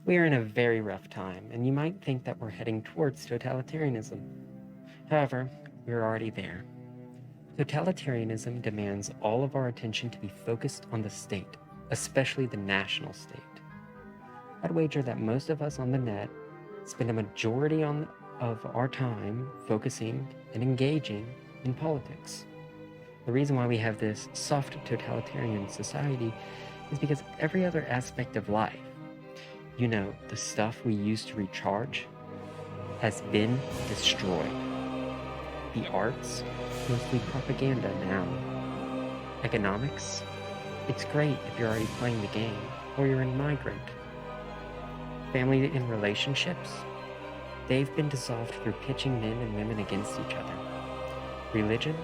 We are in a very rough time, and you might think that we're heading towards totalitarianism. However, we're already there. Totalitarianism demands all of our attention to be focused on the state, especially the national state. I'd wager that most of us on the net spend a majority of our time focusing and engaging in politics. The reason why we have this soft totalitarian society is because every other aspect of life, the stuff we use to recharge, has been destroyed. The arts, mostly propaganda now. Economics, it's great if you're already playing the game or you're a migrant. Family and relationships, they've been dissolved through pitching men and women against each other. Religion,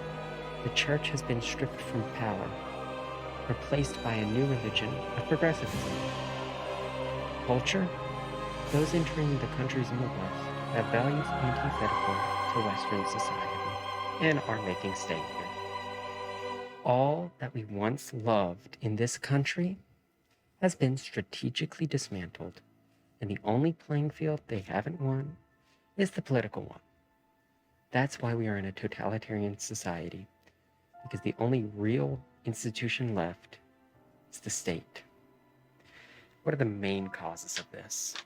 the church has been stripped from power, replaced by a new religion of progressivism. Culture, those entering the countries in the West have values antithetical to Western society and are making staying here. All that we once loved in this country has been strategically dismantled, and the only playing field they haven't won is the political one. That's why we are in a totalitarian society, because the only real institution left is the state. What are the main causes of this?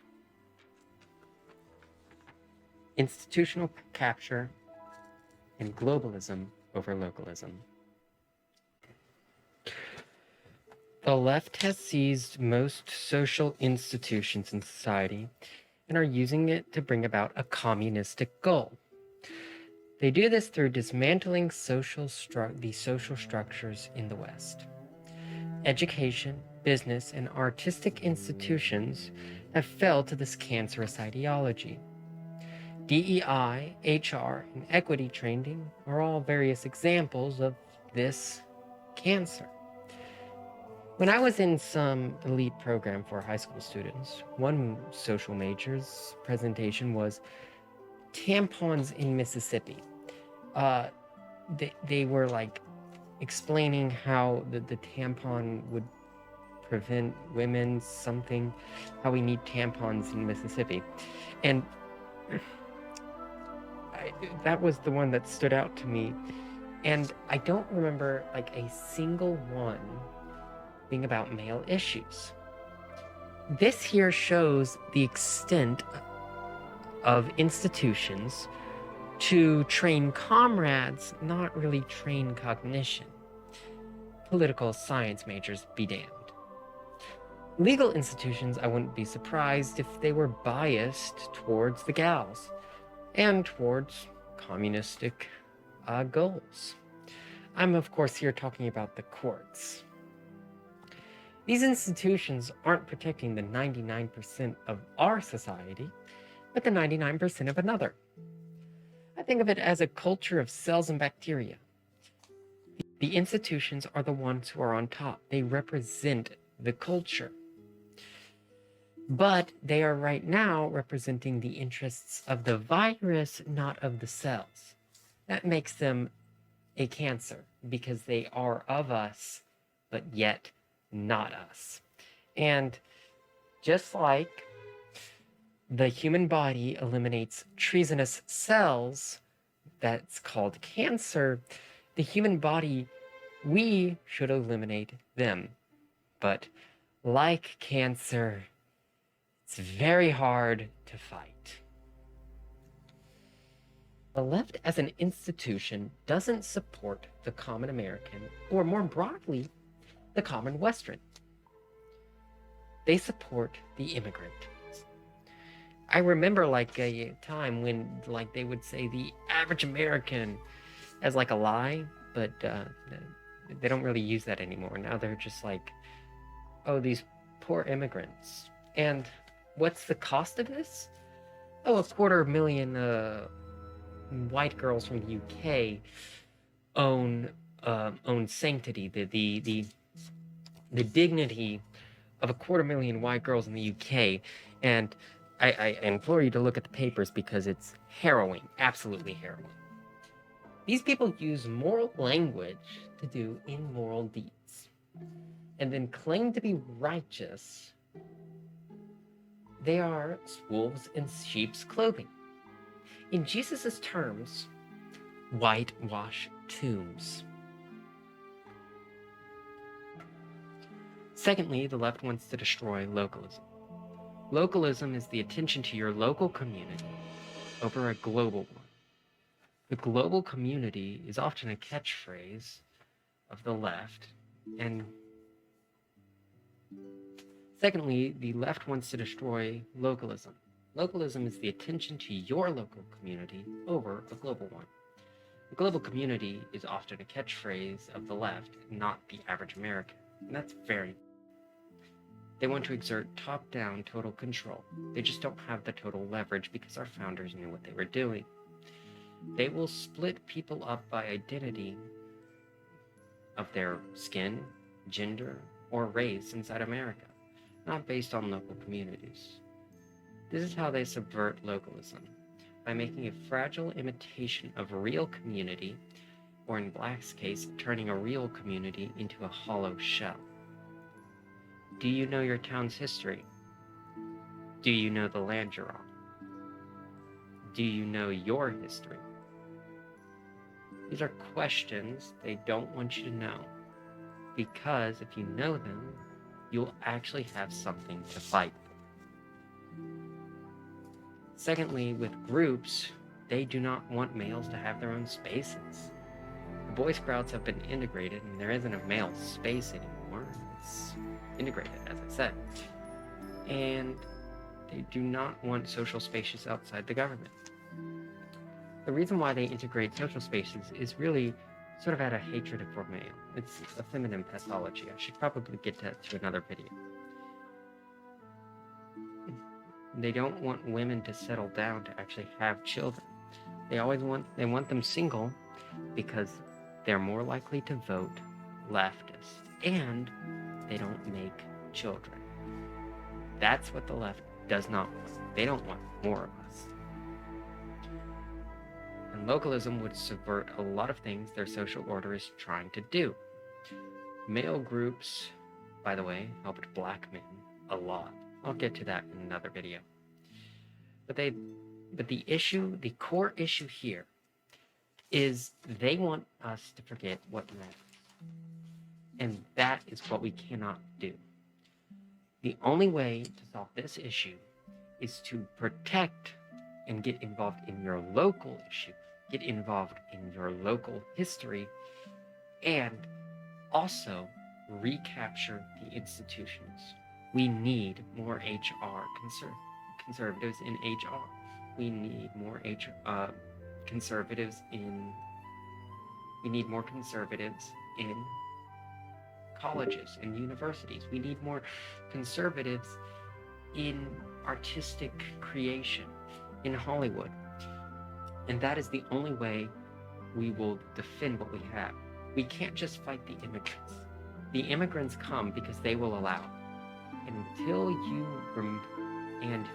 Institutional capture and globalism over localism. The left has seized most social institutions in society and are using it to bring about a communistic goal. They do this through dismantling the social structures in the West. Education, business, and artistic institutions have fell to this cancerous ideology. DEI, HR, and equity training are all various examples of this cancer. When I was in some elite program for high school students, one social major's presentation was tampons in Mississippi. They were like explaining how the tampon would prevent women something, how we need tampons in Mississippi. And that was the one that stood out to me. And I don't remember like a single one being about male issues. This here shows the extent of institutions to train comrades, not really train cognition. Political science majors be damned. Legal institutions, I wouldn't be surprised if they were biased towards the gals and towards communistic goals. I'm, of course, here talking about the courts. These institutions aren't protecting the 99% of our society, but the 99% of another. I think of it as a culture of cells and bacteria. The institutions are the ones who are on top. They represent the culture. But they are right now representing the interests of the virus, not of the cells. That makes them a cancer because they are of us, but yet not us. And just like the human body eliminates treasonous cells, that's called cancer, the human body, we should eliminate them. But like cancer, it's very hard to fight. The left as an institution doesn't support the common American, or more broadly, the common Western. They support the immigrant. I remember like a time when like they would say the average American as like a lie, but they don't really use that anymore. Now they're just like, oh, these poor immigrants. And what's the cost of this? Oh, 250,000 white girls from the UK own sanctity, the dignity of 250,000 white girls in the UK. And I implore you to look at the papers because it's harrowing, absolutely harrowing. These people use moral language to do immoral deeds and then claim to be righteous They are wolves in sheep's clothing. In Jesus' terms, whitewash tombs. Secondly, the left wants to destroy localism. Localism is the attention to your local community over a global one. The global community is often a catchphrase of the left, and secondly, the left wants to destroy localism. Localism is the attention to your local community over a global one. The global community is often a catchphrase of the left, not the average American, and that's very. They want to exert top-down total control. They just don't have the total leverage because our founders knew what they were doing. They will split people up by identity of their skin, gender, or race inside America, not based on local communities. This is how they subvert localism, by making a fragile imitation of a real community, or in Black's case, turning a real community into a hollow shell. Do you know your town's history? Do you know the land you're on? Do you know your history? These are questions they don't want you to know, because if you know them, you'll actually have something to fight for. Secondly, with groups, they do not want males to have their own spaces. The Boy Scouts have been integrated, and there isn't a male space anymore. It's integrated, as I said. And they do not want social spaces outside the government. The reason why they integrate social spaces is really sort of out of hatred for male. It's a feminine pathology. I should probably get to another video. They don't want women to settle down to actually have children. They want them single because they're more likely to vote leftist, and they don't make children. That's what the left does not want. They don't want more of us. And localism would subvert a lot of things their social order is trying to do. Male groups, by the way, helped black men a lot. I'll get to that in another video. But the core issue here is they want us to forget what matters. And that is what we cannot do. The only way to solve this issue is to protect and get involved in your local issue, get involved in your local history, and also recapture the institutions. We need more conservatives in HR. We need more conservatives in colleges and universities. We need more conservatives in artistic creation, in Hollywood. And that is the only way we will defend what we have. We can't just fight the immigrants. The immigrants come because they will allow it. And until and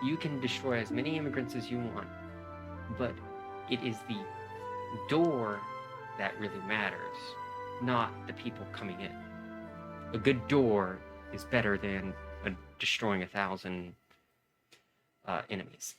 you can destroy as many immigrants as you want, but it is the door that really matters, not the people coming in. A good door is better than destroying 1,000 enemies.